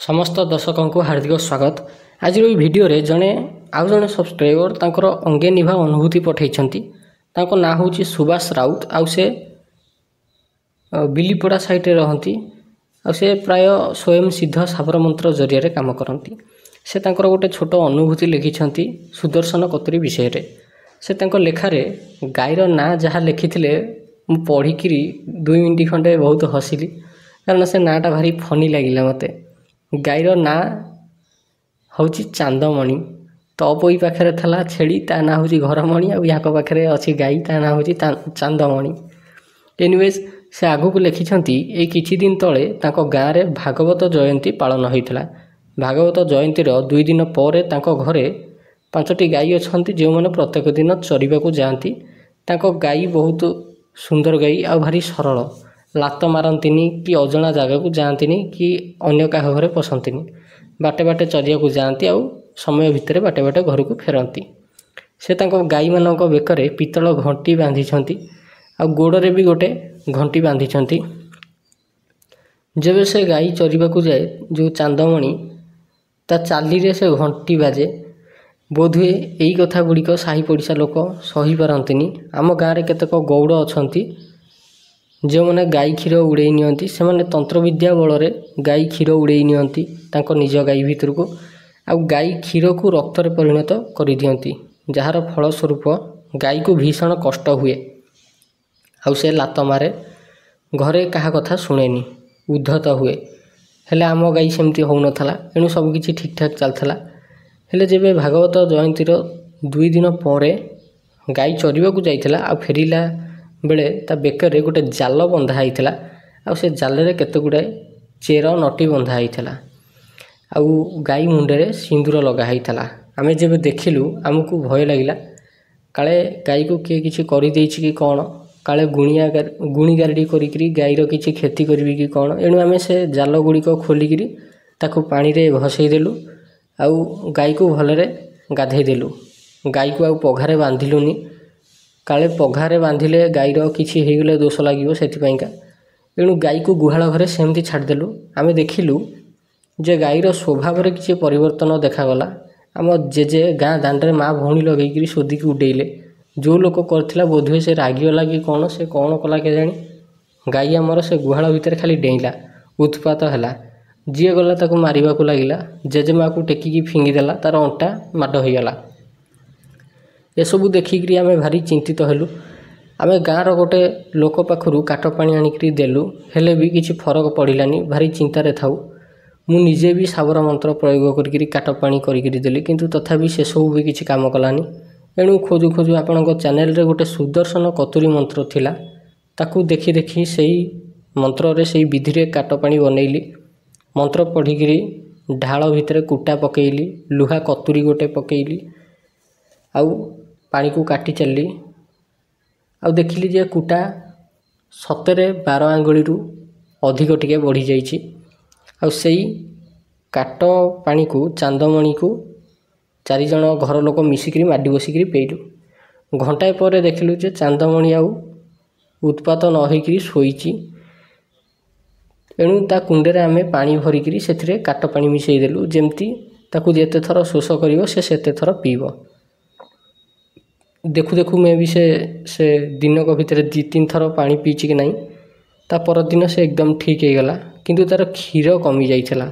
समस्त दर्शकों को हार्दिक स्वागत। आज वीडियो रे जड़े आउ जड़े सब्सक्राइबर तांकर अंगे निभा अनुभूति पठाई ना हूँ सुभाष राउत आउ से बिलीपड़ा साइड रे रहती से प्राय स्वयं सिद्ध साबर मंत्र जरिया काम करती। से तांकर गोटे छोट अनुभूति लिखिं सुदर्शन कतुरी विषय रे। से तांकर लेखार गाईर ना जहाँ लिखिले मु पढ़िकी 2 मिनट खंडे बहुत हसिली कारण से नाटा भारी फनी लगिला मते। गाईर ना हूँ चांदमणि तपई पाखे था छेड़ी ता ना हूँ घरमणि आ पाखे अच्छी गाई ता ना हूँ चांदमणि। एनिवेज से आगू लिखिं ये किछि दिन तले तांको गाँव में भागवत जयंती पालन होता। भागवत जयंतीर 2 दिन पर घरे 5टी गाई अच्छा जो मैंने प्रत्येक दिन चरवाक जाती। गाई बहुत सुंदर गाई आ भारी सरल लात मारती कि अजणा जगह को जाती कि अन्य क्या घरे पसंती बाटे बाटे चरिया जाती आ समय भितर बाटे बाटे घर को फेरती। से गाई मान बेकर पितल घंटी बांधी आ गोड़े भी गोटे घंटी बांधी। जब से गाई चरवाक जाए जो चांदमणि ता चाली रे से घंटी बाजे। बोधुए यही कथा गुड़िक साही पड़िशा लोक सही पारती। आम गाँव में केतक गौड़ अच्छा जो मैंने गाई क्षीर उड़े नियंती से माने तंत्र विद्या बल गाई क्षीर उड़े नियंती निज गाई भितर को आ गाई क्षीर को रक्त रे परिणत कर दियंती जार फलस्वरूप गाई को भीषण कष्ट हुए आउ से लात मारे घरे कहा कथा शुणेनी उद्धत हुए। हेले आम गाई सेमती हो नथला एणु सब किछि ठीक ठाक चलथला। हेले जेबे भागवत जयंतीर 2 दिन पर गाई चरवाक जाइथिला आ फेरिला बेले ता बेकर गोटे जाल बंधा होता आ से जाल केते गुड़ाए चेर नटी बंधा होता आउ गाई मुंडे सिंदूर लगा होता। आमे जब देखिलु आमको भय लगिला काले गाई को किए किछि करि देछि कि कौन काले गुणी गारडी करी गाईर किछि क्षति करी कि कौन। एणु आमे से जाल गुड़िक खोलिकी ताकू पानी रे भसई देलु आउ गाई को भलरे गाधई देलु। गाई को आउ पघारे बांधिलुनी काले पघारे बांधिले गाईर किछि हेगले दोष लागिवो सेतिपाइका। एणु गाई को गुहाल घरे सेमती छाड़देलु। आमे देखिलु जे गाईर स्वभाव रे किछि परिवर्तन देखागला। आम जेजे गाँ दांडे माँ भौणी लगेगी सोदिकी उडेले जो लोक करथिला बोधुए से रागिगला कि कौन से कौन कला के जानी गाई आमर से गुहाल भितर खाली डेइला उत्पात हैला जी गला ताकू मारिबा को लागिला। जेजेमा को टेकिकी फिंगिदेला तार अंटा माड होइगला। एसबू देखिकी आमे भारी चिंतित हेलु। आमे गाँवर गोटे लोक पाखरु काट पानी आनिकी देलु हेले भी किछि फरक पड़िलानी भारी चिंतार थाउ। मु निजे भी साबर मंत्र प्रयोग करी काट पानी करी देली किंतु तथापि से सब भी किछि काम कलानी। एणु खोजु खोजु आपणको चैनल रे गोटे सुदर्शन कतुरी मंत्र थिला ताकू देखि देखि सेही मंत्र रे सेही विधि रे काट पानी बनैली। मंत्र पढ़िकी ढाल भितर कुटा पकेइली लुहा कतुरी गोटे पकेइली आउ पानी को काटी चलली आउ देखिली जे कुटा सतरे 12 आंगुली रु अधिक टिके बढ़ी जाइछि। आउ सेही काट पानी को चांदमणि को 4 जण घर लोक मिसिकी माडी बसिकी पेइलु। घंटाए पर देखिलु जे चांदमणि आउ उत्पात न होइकी शोइछि। एणु ता कुंडे आमे पानी भरिकी से काट पानी मिसई देलु जेमती ताकू जेते थर शोष करिवो से सेते थर पीबो। देखु देखु मैं भी से दिन को भितर 2-3 थर पानी पीछि कि नहीं ता पर दिन से एकदम ठीक हो गला किंतु तार क्षीर कमी जाइछला।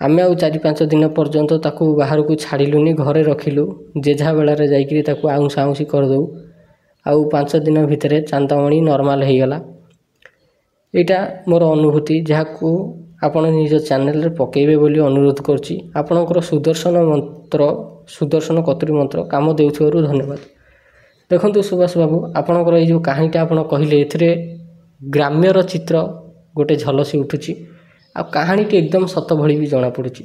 आमे आउ 4-5 दिन पर्यंत ताकू बाहर को छाड़िलुनी घरे रखिलु जेझा बेला रे जाइकरी ताकू आउंसा आउंसी कर दउ आउ 5 दिन भितर चांदमणि नॉर्मल हो गला। एटा मोर अनुभूति जहाँकू आपण निज चैनल रे पकेबे बोली अनुरोध करछि। आपणकर सुदर्शन कतुरी मंत्र काम देउथिबारु धन्यवाद। देखंतु सुभाष बाबू आपणकर ये जो कहानीटा आपण कहिले एथिरे ग्राम्यर चित्र गोटे झलसी उठुछि आ कहानीटी एकदम सत भली भी जना पड़ुछि।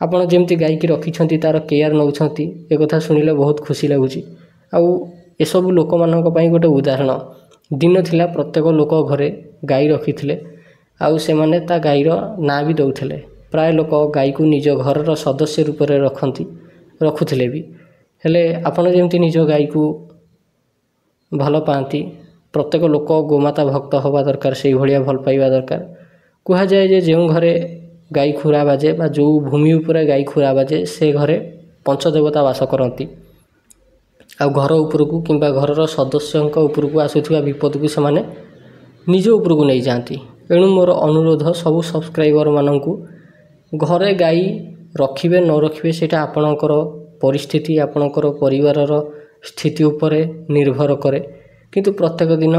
आपण जेमती गाई की रखिछंती तार केयर नउछंती ए कथा सुनिले बहुत खुशी लागुछि। आ एसबू लोक मानक पई गोटे उदाहरण दिन थिला प्रत्येक लोक घरे गाई रखिथिले आउ से माने ता गाईर ना भी दउथिले। प्राय लोक गाई को निज घरर सदस्य रूप रे रखुथिले भी हेले आपण जेमती निज गाई को भल पाती प्रत्येक लोक गोमाता भक्त हवा दरकार से भलिया भल पाइबा दरकार। कह जाए जे जो घरे ଗାଈ ଖୁରା ବାଜେ ବା ଯେଉଁ ଭୂମି ଉପରେ ଗାଈ ଖୁରା ବାଜେ ସେ ଘରେ ପଞ୍ଚଦେବତା ବାସ କରନ୍ତି। ଆଉ ଘର ଉପରକୁ କିମ୍ବା ଘରର ସଦସ୍ୟଙ୍କ ଉପରକୁ ଆସୁଥିବା ବିପଦକୁ ସେମାନେ ନିଜ ଉପରକୁ ନେଇଯାଆନ୍ତି। ଏଣୁ ମୋର ଅନୁରୋଧ ସବୁ ସବସ୍କ୍ରାଇବରମାନଙ୍କୁ, ଘରେ ଗାଈ ରଖିବେ ନ ରଖିବେ ସେଇଟା ଆପଣଙ୍କର ପରିସ୍ଥିତି, ଆପଣଙ୍କର ପରିବାରର ସ୍ଥିତି ଉପରେ ନିର୍ଭର କରେ, କିନ୍ତୁ ପ୍ରତ୍ୟେକ ଦିନ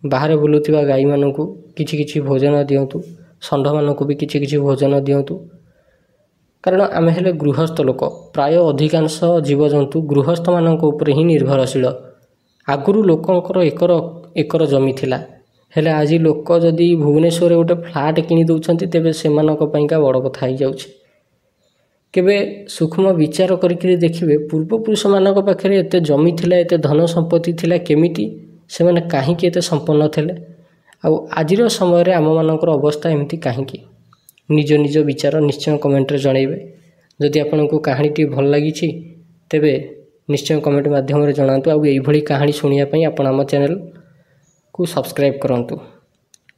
ବାହାରେ ବୁଲୁଥିବା ଗାଈମାନଙ୍କୁ କିଛି କିଛି ଭୋଜନ ଦିଅନ୍ତୁ, ଷଣ୍ଢମାନଙ୍କୁ ବି କିଛି କିଛି ଭୋଜନ ଦିଅନ୍ତୁ। କାରଣ ଆମେ ହେଲେ ଗୃହସ୍ଥ ଲୋକ, ପ୍ରାୟ ଅଧିକାଂଶ ଜୀବଜନ୍ତୁ ଗୃହସ୍ଥମାନଙ୍କ ଉପରେ ହିଁ ନିର୍ଭରଶୀଳ। ଆଗରୁ ଲୋକଙ୍କର ଏକର ଜମି ଥିଲା, ହେଲେ ଆଜି ଲୋକ ଯଦି ଭୁବନେଶ୍ୱରରେ ଗୋଟେ ଫ୍ଲାଟ୍ କିଣି ଦେଉଛନ୍ତି ତେବେ ସେମାନଙ୍କ ପାଇଁକା ବଡ଼ କଥା ହେଇଯାଉଛି। କେବେ ସୂକ୍ଷ୍ମ ବିଚାର କରିକି ଦେଖିବେ ପୂର୍ବପୁରୁଷମାନଙ୍କ ପାଖରେ ଏତେ ଜମି ଥିଲା, ଏତେ ଧନ ସମ୍ପତ୍ତି ଥିଲା, କେମିତି ସେମାନେ କାହିଁକି ଏତେ ସମ୍ପନ୍ନ ଥିଲେ? ଆଉ ଆଜିର ସମୟରେ ଆମମାନଙ୍କର ଅବସ୍ଥା ଏମିତି କାହିଁକି? ନିଜ ନିଜ ବିଚାର ନିଶ୍ଚୟ କମେଣ୍ଟରେ ଜଣାଇବେ। ଯଦି ଆପଣଙ୍କୁ କାହାଣୀଟି ଭଲ ଲାଗିଛି ତେବେ ନିଶ୍ଚୟ କମେଣ୍ଟ ମାଧ୍ୟମରେ ଜଣାନ୍ତୁ। ଆଉ ଏଇଭଳି କାହାଣୀ ଶୁଣିବା ପାଇଁ ଆପଣ ଆମ ଚ୍ୟାନେଲକୁ ସବସ୍କ୍ରାଇବ୍ କରନ୍ତୁ।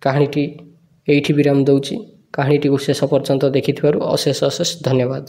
କାହାଣୀଟି ଏଇଠି ବିରାମ ଦେଉଛି। କାହାଣୀଟିକୁ ଶେଷ ପର୍ଯ୍ୟନ୍ତ ଦେଖିଥିବାରୁ ଅଶେଷ ଅଶେଷ ଧନ୍ୟବାଦ।